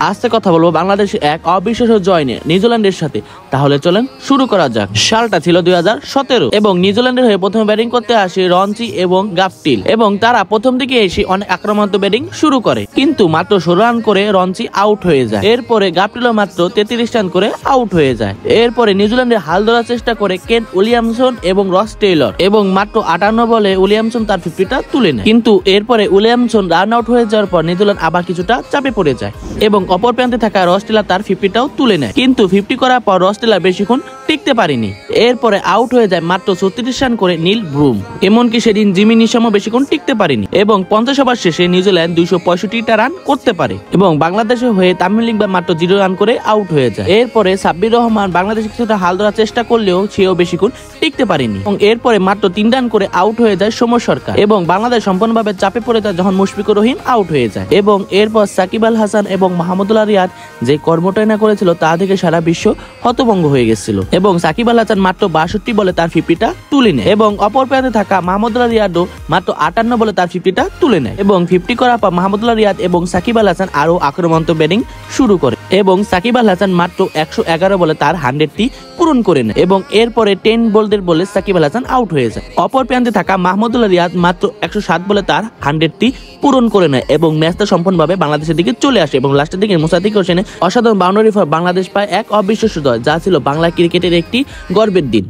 আজকে কথা বলবো বাংলাদেশ এক অবিশ্বাস্য জয় নিয়ে নিউজিল্যান্ডের সাথে। তাহলে চলেন শুরু করা যাক। সালটা ছিল 2017 এবং নিউজিল্যান্ডের হয়ে প্রথমে ব্যাটিং করতে আসে রঞ্চি এবং গাপটিল এবং তারা প্রথম দিকে এসে অনেক আক্রমণাত্মক ব্যাটিং শুরু করে, কিন্তু মাত্র 16 রান করে রঞ্চি আউট হয়ে যায়। এরপরে গাপটিলও মাত্র 33 রান করে আউট হয়ে যায়। এরপরে নিউজিল্যান্ডের হাল ধরার চেষ্টা করে কেন উইলিয়ামসন এবং রস টেইলর এবং মাত্র 58 বলে উইলিয়ামসন তার 50টা তুলে নেয়, কিন্তু এরপরে উইলিয়ামসন রান আউট হয়ে যাওয়ার পর নিউজিল্যান্ড আবার কিছুটা চাপে পড়ে যায় এবং অপর প্রান্তে থাকা রস টেইলর তার 50টাও তুলে নেয়, কিন্তু 50 করার পর রস টেইলর বেশিক্ষণ টিকতে পারেনি। এরপরে আউট হয়ে যায় মাত্র 34 রান করে নীল ব্রুম, এমনকি সেদিন জিমি নিশামও বেশিক্ষণ টিকতে পারেনি এবং 50 ওভার শেষে নিউজিল্যান্ড 265টা রান করতে পারে এবং বাংলাদেশের হয়ে তামিম ইকবাল মাত্র 0 রান করে আউট হয়ে যায়। এরপরে সাব্বির রহমান বাংলাদেশে কিছুটা হাল ধরার চেষ্টা করলেও সেও বেশিক্ষণ টিকতে পারেনি এবং এরপরে মাত্র 3 রান করে আউট হয়ে যায় সৌম্য সরকার এবং বাংলাদেশ সম্পূর্ণভাবে চাপে পড়ে যায় যখন মুশফিকুর রহিম আউট হয়ে যায় এবং এরপর সাকিব আল হাসান এবং মাহমুদুল্লাহ রিয়াদ যে কর্মটাই না করেছিল তা থেকে সারা বিশ্ব হতভম্ব হয়ে গেছিল এবং সাকিব আল হাসান মাত্র 62 বলে তার 50টা তুলে নেয় এবং অপর প্রান্তে থাকা মাহমুদুল্লাহ রিয়াদও মাত্র 58 বলে তার 50টা তুলে নেয় এবং 50 করার পর মাহমুদুল্লাহ রিয়াদ এবং সাকিব আল হাসান আরো আক্রমণাত্মক ব্যাটিং শুরু করে এবং সাকিব আল হাসান মাত্র 111 বলে তার 100টি পূরণ করে নেয় এবং এরপরে 10 বোল্ডের বলে সাকিব আল হাসান আউট হয়ে যায়। অপর প্রান্তে থাকা মাহমুদুল্লাহ রিয়াদ মাত্র 107 বলে তার 100টি পূরণ করে নেয় এবং ম্যাচটা সম্পূর্ণভাবে বাংলাদেশের দিকে চলে আসে এবং লাস্টের দিকে মুসাদ্দিক হোসেনের অসাধারণ বাউন্ডারি ফর বাংলাদেশ পায় এক অবিশ্বাস্য জয়, যা ছিল বাংলা ক্রিকেটের একটি গর্বের দিন।